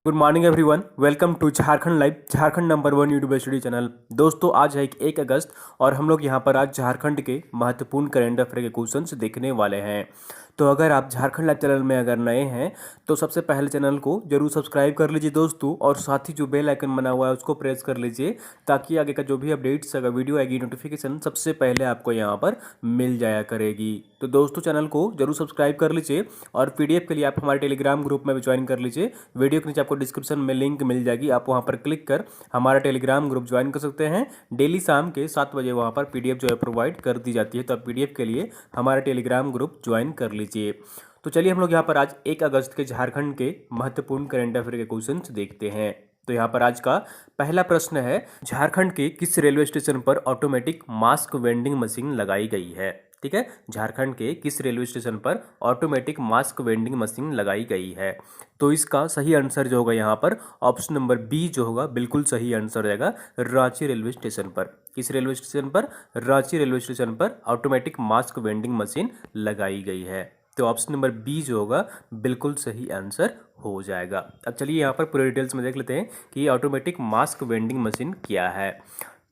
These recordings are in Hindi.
Good morning everyone, welcome to Jharkhand live, Jharkhand number 1 YouTube study channel. दोस्तों आज है 1 अगस्त और हम लोग यहाँ पर आज झारखंड के महत्वपूर्ण करेंट अफेयर के क्वेश्चंस देखने वाले हैं। तो अगर आप झारखंड लाइव चैनल में अगर नए हैं तो सबसे पहले चैनल को जरूर सब्सक्राइब कर लीजिए दोस्तों, और साथ ही जो बेल आइकन बना हुआ है उसको प्रेस कर लीजिए ताकि आगे का जो भी अपडेट्स अगर वीडियो आएगी नोटिफिकेशन सबसे पहले आपको यहाँ पर मिल जाया करेगी। तो दोस्तों चैनल को जरूर सब्सक्राइब कर लीजिए और पीडीएफ के लिए आप हमारे टेलीग्राम ग्रुप में भी ज्वाइन कर लीजिए। वीडियो के नीचे आपको डिस्क्रिप्शन में लिंक मिल जाएगी, आप वहाँ पर क्लिक कर हमारा टेलीग्राम ग्रुप ज्वाइन कर सकते हैं। डेली शाम के 7 बजे वहाँ पर पीडीएफ जो है प्रोवाइड कर दी जाती है, तो आप पीडीएफ के लिए हमारा टेलीग्राम ग्रुप ज्वाइन कर लीजिए। तो चलिए हम लोग यहाँ पर आज 1 अगस्त के झारखंड के महत्वपूर्ण करेंट अफेयर के क्वेश्चंस देखते हैं। तो यहाँ पर आज का पहला प्रश्न है, झारखंड के किस रेलवे स्टेशन पर ऑटोमेटिक मास्क वेंडिंग मशीन लगाई गई है। ठीक है, झारखंड के किस रेलवे स्टेशन पर ऑटोमेटिक मास्क वेंडिंग मशीन लगाई गई है। तो इसका सही आंसर जो होगा यहाँ पर ऑप्शन नंबर बी जो होगा बिल्कुल सही आंसर रहेगा, रांची रेलवे स्टेशन पर। किस रेलवे स्टेशन पर? रांची रेलवे स्टेशन पर ऑटोमेटिक मास्क वेंडिंग मशीन लगाई गई है। तो ऑप्शन नंबर बी जो होगा बिल्कुल सही आंसर हो जाएगा। अब चलिए यहाँ पर पूरे डिटेल्स में देख लेते हैं कि ऑटोमेटिक मास्क वेंडिंग मशीन क्या है।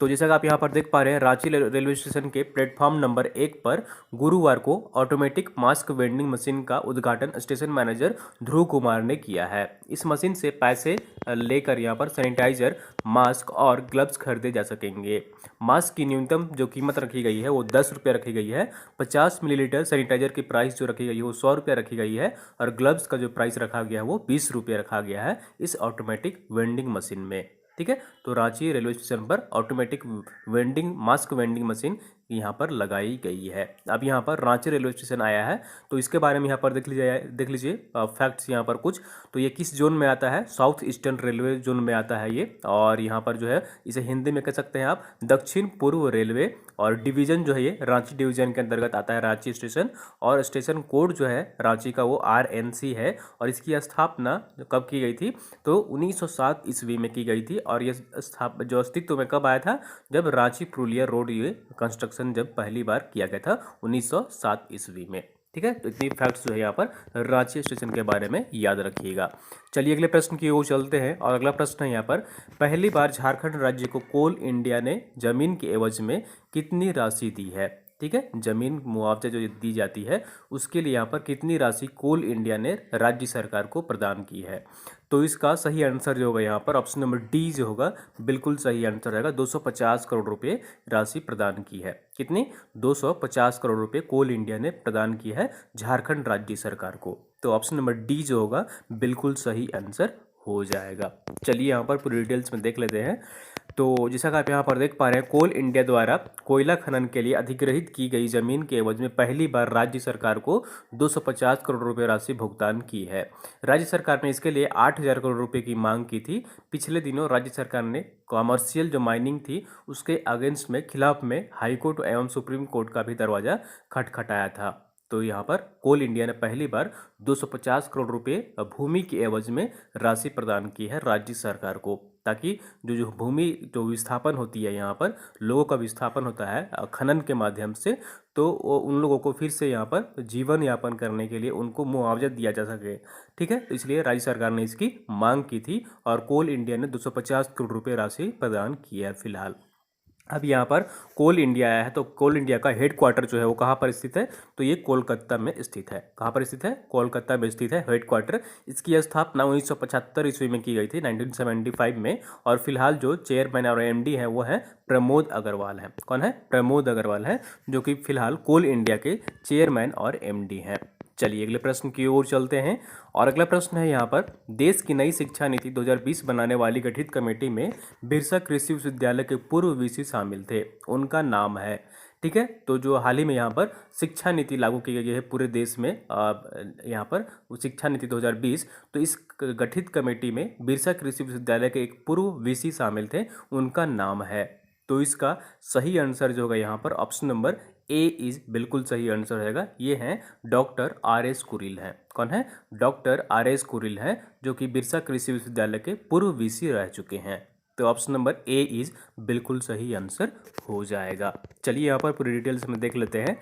तो जैसा कि आप यहाँ पर देख पा रहे हैं, रांची रेलवे स्टेशन के प्लेटफॉर्म नंबर 1 पर गुरुवार को ऑटोमेटिक मास्क वेंडिंग मशीन का उद्घाटन स्टेशन मैनेजर ध्रुव कुमार ने किया है। इस मशीन से पैसे लेकर यहाँ पर सैनिटाइजर, मास्क और ग्लव्स खरीदे जा सकेंगे। मास्क की न्यूनतम जो कीमत रखी गई है वो 10 रुपये रखी गई है। 50 मिलीलीटर सैनिटाइजर की प्राइस जो रखी गई है वो 100 रुपये रखी गई है, और ग्लव्स का जो प्राइस रखा गया है वो 20 रुपये रखा गया है इस ऑटोमेटिक वेंडिंग मशीन में। ठीक है, तो रांची रेलवे स्टेशन पर ऑटोमेटिक मास्क वेंडिंग मशीन यहाँ पर लगाई गई है। अब यहाँ पर रांची रेलवे स्टेशन आया है तो इसके बारे में यहाँ पर देख लीजिए फैक्ट्स यहाँ पर कुछ। तो ये किस जोन में आता है? साउथ ईस्टर्न रेलवे जोन में आता है ये, और यहाँ पर जो है इसे हिंदी में कह सकते हैं आप दक्षिण पूर्व रेलवे, और डिवीजन जो है ये रांची डिवीजन के अंतर्गत आता है रांची स्टेशन, और स्टेशन कोड जो है रांची का वो RNC है। और इसकी स्थापना कब की गई थी? तो 1907 ईस्वी में की गई थी, और ये जो अस्तित्व में कब आया था? जब रांची पुरुलिया रोड ये कंस्ट्रक्शन जब पहली बार किया गया था 1907 ईस्वी में। ठीक है, तो इतनी फैक्ट्स जो है यहाँ पर रांची स्टेशन के बारे में याद रखिएगा। चलिए अगले प्रश्न की ओर चलते हैं, और अगला प्रश्न है यहाँ पर, पहली बार झारखंड राज्य को कोल इंडिया ने जमीन के एवज में कितनी राशि दी है। ठीक है, जमीन मुआवजा जो दी जाती है उसके लिए यहाँ पर कितनी राशि कोल इंडिया ने राज्य सरकार को प्रदान की है। तो इसका सही आंसर जो होगा यहाँ पर ऑप्शन नंबर डी जो होगा बिल्कुल सही आंसर रहेगा। 250 करोड़ रुपए राशि प्रदान की है। कितनी? 250 करोड़ रुपए कोल इंडिया ने प्रदान की है झारखंड राज्य सरकार को। तो ऑप्शन नंबर डी जो होगा बिल्कुल सही आंसर हो जाएगा। चलिए यहाँ पर पूरी डिटेल्स में देख लेते हैं। तो जैसा कि आप यहाँ पर देख पा रहे हैं, कोल इंडिया द्वारा कोयला खनन के लिए अधिग्रहित की गई जमीन के एवज में पहली बार राज्य सरकार को 250 करोड़ रुपए राशि भुगतान की है। राज्य सरकार ने इसके लिए 8,000 करोड़ रुपए की मांग की थी। पिछले दिनों राज्य सरकार ने कॉमर्शियल जो माइनिंग थी उसके अगेंस्ट में खिलाफ में हाईकोर्ट एवं सुप्रीम कोर्ट का भी दरवाजा खटखटाया था। तो यहाँ पर कोल इंडिया ने पहली बार 250 करोड़ रुपए भूमि के एवज में राशि प्रदान की है राज्य सरकार को, ताकि जो भूमि जो विस्थापन होती है यहाँ पर लोगों का विस्थापन होता है खनन के माध्यम से, तो उन लोगों को फिर से यहाँ पर जीवन यापन करने के लिए उनको मुआवजा दिया जा सके। ठीक है, तो इसलिए राज्य सरकार ने इसकी मांग की थी और कोल इंडिया ने 250 करोड़ रुपये राशि प्रदान की है फिलहाल। अब यहाँ पर कोल इंडिया आया है, तो कोल इंडिया का हेडक्वार्टर जो है वो कहाँ पर स्थित है? तो ये कोलकाता में स्थित है। कहाँ पर स्थित है? कोलकाता में स्थित है हेडक्वार्टर। इसकी स्थापना 1975 ईस्वी में की गई थी, 1975 में। और फिलहाल जो चेयरमैन और MD है वो है प्रमोद अग्रवाल है। कौन है? प्रमोद अग्रवाल है, जो कि फिलहाल कोल इंडिया के चेयरमैन और MD हैं। चलिए अगले प्रश्न की ओर चलते हैं, और अगला प्रश्न है यहाँ पर, देश की नई शिक्षा नीति 2020 बनाने वाली गठित कमेटी में बिरसा कृषि विश्वविद्यालय के पूर्व VC शामिल थे, उनका नाम है। ठीक है, तो जो हाल ही में यहाँ पर शिक्षा नीति लागू की गई है पूरे देश में, यहाँ पर शिक्षा नीति 2020, तो इस गठित कमेटी में बिरसा कृषि विश्वविद्यालय के एक पूर्व VC शामिल थे, उनका नाम है। तो इसका सही आंसर जो होगा यहाँ पर ऑप्शन नंबर ए इज बिल्कुल सही आंसर रहेगा। ये हैं डॉक्टर RS कुरिल हैं। कौन है? डॉक्टर RS कुरिल हैं, जो कि बिरसा कृषि विश्वविद्यालय के पूर्व VC रह चुके हैं। तो ऑप्शन नंबर ए इज बिल्कुल सही आंसर हो जाएगा। चलिए यहाँ पर पूरी डिटेल्स में देख लेते हैं।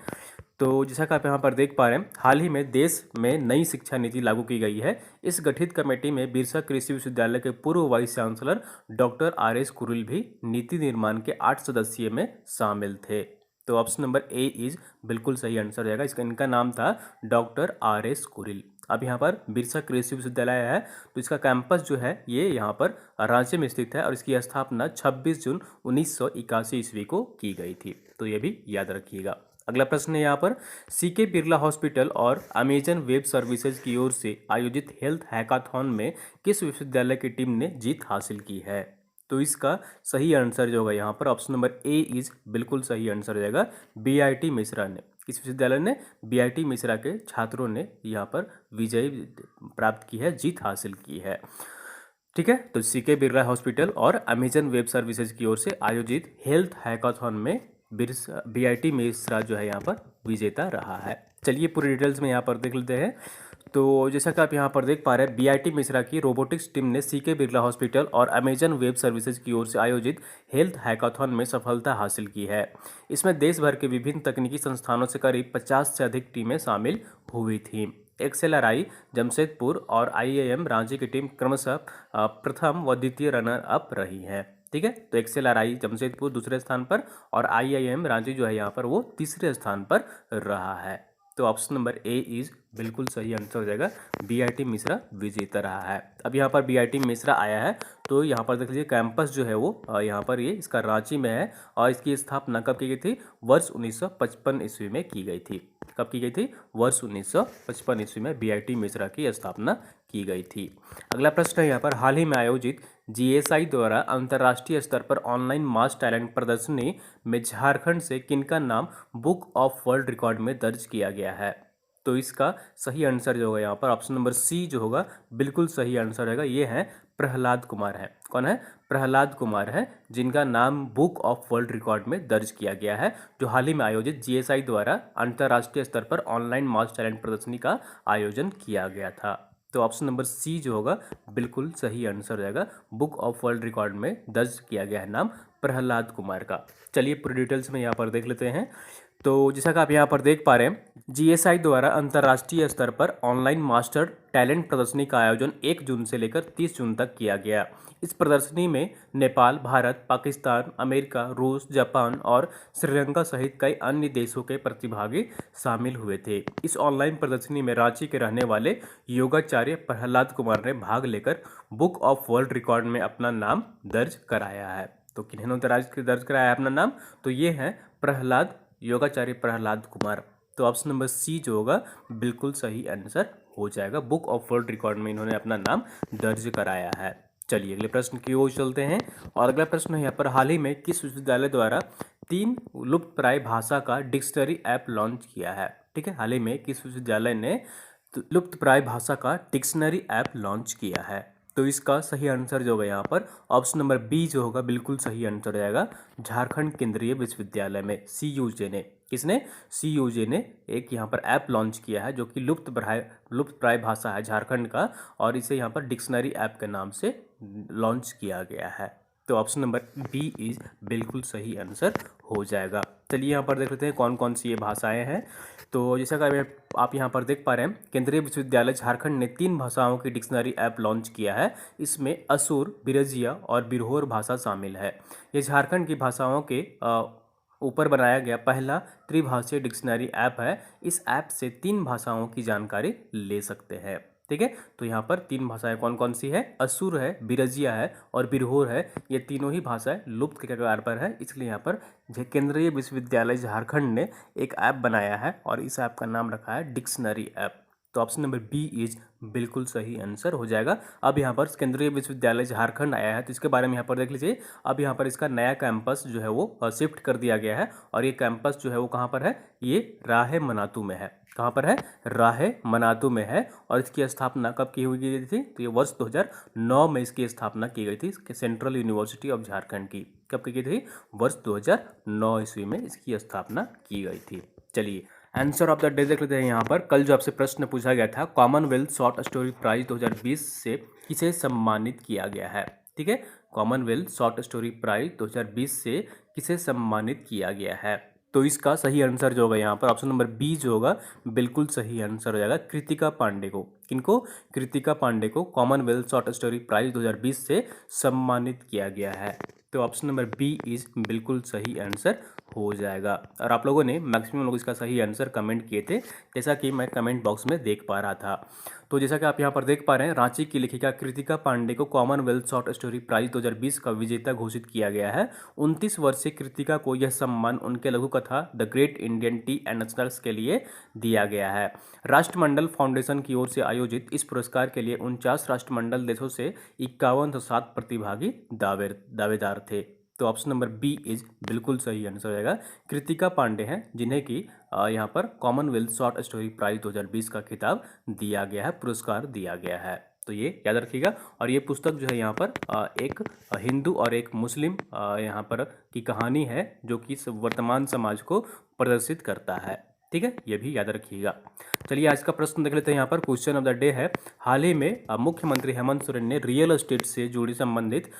तो जैसा कि आप यहाँ पर देख पा रहे हैं, हाल ही में देश में नई शिक्षा नीति लागू की गई है। इस गठित कमेटी में बिरसा कृषि विश्वविद्यालय के पूर्व vice chancellor doctor RS Kuril भी नीति निर्माण के 8 सदस्यों में शामिल थे। तो ऑप्शन नंबर ए इज बिल्कुल सही आंसर रहेगा। इनका नाम था डॉक्टर RS कुरिल। अब यहाँ पर बिरसा कृषि विश्वविद्यालय है, तो इसका कैंपस जो है ये यहाँ पर रांची में स्थित है और इसकी स्थापना 26 जून 1981 ईस्वी को की गई थी। तो ये भी याद रखिएगा। अगला प्रश्न है यहाँ पर, CK बिरला हॉस्पिटल और अमेजन वेब सर्विसेज की ओर से आयोजित हेल्थ हैकाथॉन में किस विश्वविद्यालय की टीम ने जीत हासिल की है? तो इसका सही आंसर जो होगा यहाँ पर ऑप्शन नंबर ए इज बिल्कुल सही आंसर हो जाएगा। BIT मिश्रा ने, किस विश्वविद्यालय ने? BIT मिश्रा के छात्रों ने यहाँ पर विजय प्राप्त की है, जीत हासिल की है। ठीक है, तो CK बिरला हॉस्पिटल और अमेजन वेब सर्विसेज की ओर से आयोजित हेल्थ हैकाथॉन में BIT मिश्रा जो है यहाँ पर विजेता रहा है। चलिए पूरी डिटेल्स में यहाँ पर देख लेते हैं। तो जैसा कि आप यहाँ पर देख पा रहे हैं, BIT मिश्रा की रोबोटिक्स टीम ने CK बिरला हॉस्पिटल और अमेजन वेब सर्विसेज की ओर से आयोजित हेल्थ हैकाथॉन में सफलता हासिल की है। इसमें देश भर के विभिन्न तकनीकी संस्थानों से करीब 50 से अधिक टीमें शामिल हुई थीं। XLRI जमशेदपुर और IIM रांची की टीम क्रमशः प्रथम व द्वितीय रनर अप रही हैं। ठीक है, तो XLRI जमशेदपुर दूसरे स्थान पर और IIM रांची जो है यहाँ पर वो तीसरे स्थान पर रहा है। तो ऑप्शन नंबर ए इज बिल्कुल सही आंसर हो जाएगा। BIT मिश्रा विजेता रहा है। अब यहाँ पर BIT मिश्रा आया है, तो यहाँ पर देख लीजिए कैंपस जो है वो यहाँ पर ये इसका रांची में है और इसकी स्थापना कब की गई थी? वर्ष 1955 ईस्वी में की गई थी। कब की गई थी? वर्ष 1955 ईस्वी में BIT मिश्रा की स्थापना की गई थी। अगला प्रश्न है यहाँ पर, हाल ही में आयोजित GSI द्वारा अंतर्राष्ट्रीय स्तर पर ऑनलाइन मास टैलेंट प्रदर्शनी में झारखंड से किनका नाम बुक ऑफ वर्ल्ड रिकॉर्ड में दर्ज किया गया है? तो इसका सही आंसर जो होगा यहाँ पर ऑप्शन नंबर सी जो होगा बिल्कुल सही आंसर रहेगा। ये है प्रहलाद कुमार है। कौन है? प्रहलाद कुमार है, जिनका नाम बुक ऑफ वर्ल्ड रिकॉर्ड में दर्ज किया गया है, जो हाल ही में आयोजित GSI द्वारा अंतर्राष्ट्रीय स्तर पर ऑनलाइन मास टैलेंट प्रदर्शनी का आयोजन किया गया था। तो ऑप्शन नंबर सी जो होगा बिल्कुल सही आंसर रहेगा। बुक ऑफ वर्ल्ड रिकॉर्ड में दर्ज किया गया है नाम प्रहलाद कुमार का। चलिए पूरी डिटेल्स में यहाँ पर देख लेते हैं। तो जैसा कि आप यहाँ पर देख पा रहे हैं, GSI द्वारा अंतर्राष्ट्रीय स्तर पर ऑनलाइन मास्टर टैलेंट प्रदर्शनी का आयोजन 1 जून से लेकर 30 जून तक किया गया। इस प्रदर्शनी में नेपाल, भारत, पाकिस्तान, अमेरिका, रूस, जापान और श्रीलंका सहित कई अन्य देशों के प्रतिभागी शामिल हुए थे। इस ऑनलाइन प्रदर्शनी में रांची के रहने वाले योगाचार्य प्रहलाद कुमार ने भाग लेकर बुक ऑफ वर्ल्ड रिकॉर्ड में अपना नाम दर्ज कराया है। तो किन्होंने दर्ज कराया है अपना नाम? तो ये है प्रहलाद, योगाचार्य प्रहलाद कुमार। तो ऑप्शन नंबर सी जो होगा बिल्कुल सही आंसर हो जाएगा। बुक ऑफ वर्ल्ड रिकॉर्ड में इन्होंने अपना नाम दर्ज कराया है। चलिए अगले प्रश्न की ओर चलते हैं और अगला प्रश्न है यहाँ पर, हाल ही में किस विश्वविद्यालय द्वारा 3 लुप्तप्राय भाषा का डिक्शनरी ऐप लॉन्च किया है? ठीक है, हाल ही में किस विश्वविद्यालय ने लुप्तप्राय भाषा का डिक्शनरी ऐप लॉन्च किया है? तो इसका सही आंसर जो होगा यहाँ पर ऑप्शन नंबर बी जो होगा बिल्कुल सही आंसर रहेगा। झारखंड केंद्रीय विश्वविद्यालय में CUJ ने, किसने? CUJ ने एक यहाँ पर ऐप लॉन्च किया है जो कि लुप्तप्राय भाषा है झारखंड का, और इसे यहाँ पर डिक्शनरी ऐप के नाम से लॉन्च किया गया है। तो ऑप्शन नंबर बी इज बिल्कुल सही आंसर हो जाएगा। चलिए यहाँ पर देख लेते हैं कौन कौन सी ये भाषाएं हैं। तो जैसा कि आप यहाँ पर देख पा रहे हैं, केंद्रीय विश्वविद्यालय झारखंड ने 3 भाषाओं की डिक्शनरी ऐप लॉन्च किया है। इसमें असुर, बिरजिया और बिरहोर भाषा शामिल है। ये झारखंड की भाषाओं के ऊपर बनाया गया पहला त्रिभाषीय डिक्शनरी ऐप है। इस ऐप से 3 भाषाओं की जानकारी ले सकते हैं। ठीक है, तो यहाँ पर 3 भाषाएं कौन कौन सी है? असुर है, बिरजिया है और बिरहोर है। ये तीनों ही भाषाएं लुप्त के कगार पर है, इसलिए यहाँ पर केंद्रीय विश्वविद्यालय झारखंड ने एक ऐप बनाया है और इस ऐप का नाम रखा है डिक्शनरी ऐप। तो ऑप्शन नंबर बी इज बिल्कुल सही आंसर हो जाएगा। अब यहाँ पर केंद्रीय विश्वविद्यालय झारखंड आया है, तो इसके बारे में यहाँ पर देख लीजिए। अब यहाँ पर इसका नया कैंपस जो है वो शिफ्ट कर दिया गया है और ये कैंपस जो है वो कहाँ पर है? ये राहे मनातू में है। कहाँ पर है? राहे मनातू में है। और इसकी स्थापना कब की हुई गई थी? तो ये वर्ष 2009 में इसकी स्थापना की गई थी, सेंट्रल यूनिवर्सिटी ऑफ झारखंड की। कब की गई थी? वर्ष 2009 ईस्वी में इसकी स्थापना की गई थी। चलिए आंसर ऑफ द डे देख लेते हैं। यहाँ पर कल जो आपसे प्रश्न पूछा गया था, कॉमनवेल्थ शॉर्ट स्टोरी प्राइज 2020 से किसे सम्मानित किया गया है? ठीक है, कॉमनवेल्थ शॉर्ट स्टोरी प्राइज 2020 से किसे सम्मानित किया गया है? तो इसका सही आंसर जो होगा यहाँ पर ऑप्शन नंबर बी जो होगा बिल्कुल सही आंसर हो जाएगा। कृतिका पांडे को, किनको? कृतिका पांडे को कॉमनवेल्थ शॉर्ट स्टोरी प्राइज 2020 से सम्मानित किया गया है। तो ऑप्शन नंबर बी इज बिल्कुल सही आंसर हो जाएगा। और आप लोगों ने मैक्सिमम लोग इसका सही आंसर कमेंट किए थे, जैसा कि मैं कमेंट बॉक्स में देख पा रहा था। तो जैसा कि आप यहाँ पर देख पा रहे हैं, रांची की लेखिका कृतिका पांडे को कॉमनवेल्थ शॉर्ट स्टोरी प्राइज 2020 का विजेता घोषित किया गया है। 29 वर्षीय कृतिका को यह सम्मान उनके लघु कथा the great Indian T and snacks के लिए दिया गया है। राष्ट्रमंडल फाउंडेशन की ओर से आयोजित इस पुरस्कार के लिए 49 राष्ट्रमंडल देशों से 51 प्रतिभागी दावेदार थे। तो ऑप्शन नंबर बी इज बिल्कुल सही आंसर हो जाएगा। कृतिका पांडे हैं जिन्हें कि यहाँ पर कॉमनवेल्थ शॉर्ट स्टोरी प्राइज 2020 का खिताब दिया गया है, पुरस्कार दिया गया है। तो ये याद रखिएगा। और ये पुस्तक जो है यहाँ पर एक हिंदू और एक मुस्लिम यहाँ पर की कहानी है जो कि वर्तमान समाज को प्रदर्शित करता है। ठीक है, ये भी याद रखिएगा। चलिए आज का प्रश्न देख लेते हैं। यहाँ पर क्वेश्चन ऑफ द डे है, हाल ही में मुख्यमंत्री हेमंत सोरेन ने रियल एस्टेट से जुड़ी संबंधित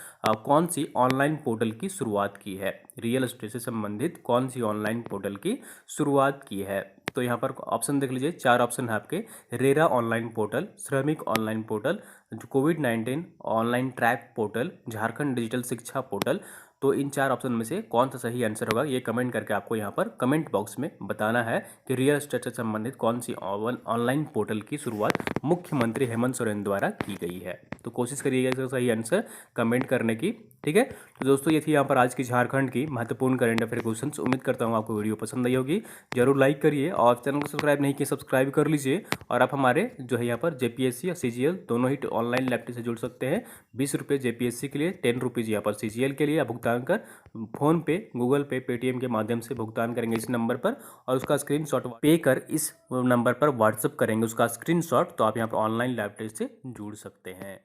कौन सी ऑनलाइन पोर्टल की शुरुआत की है? रियल एस्टेट से संबंधित कौन सी ऑनलाइन पोर्टल की शुरुआत की है? तो यहाँ पर ऑप्शन देख लीजिए, 4 ऑप्शन है आपके। रेरा ऑनलाइन पोर्टल, श्रमिक online portal, COVID online track portal, Jharkhand digital शिक्षा पोर्टल। तो इन 4 ऑप्शन में से कौन सा सही आंसर होगा, ये कमेंट करके आपको यहाँ पर कमेंट बॉक्स में बताना है कि रियल एस्टेट से संबंधित कौन सी ऑनलाइन पोर्टल की शुरुआत मुख्यमंत्री हेमंत सोरेन द्वारा की गई है। तो कोशिश करिएगा इसका सही आंसर कमेंट करने की। ठीक है, तो दोस्तों ये थी यहाँ पर आज की झारखंड की महत्वपूर्ण करंट अफेयर क्वेश्चंस। उम्मीद करता हूँ आपको वीडियो पसंद आई होगी। जरूर लाइक करिए और चैनल को सब्सक्राइब नहीं किया सब्सक्राइब कर लीजिए। और आप हमारे जो है यहाँ पर जेपीएससी या सीजीएल दोनों ही ऑनलाइन लैब से जुड़ सकते हैं। 20 रुपये जेपीएससी के लिए, 10 रुपीज़ यहाँ पर सीजीएल के लिए भुगतान कर फ़ोन पे, गूगल पे, पेटीएम के माध्यम से भुगतान करेंगे इस नंबर पर और उसका स्क्रीनशॉट पे कर इस नंबर पर व्हाट्सअप करेंगे उसका स्क्रीनशॉट। तो आप यहाँ पर ऑनलाइन लैब टेस्ट से जुड़ सकते हैं।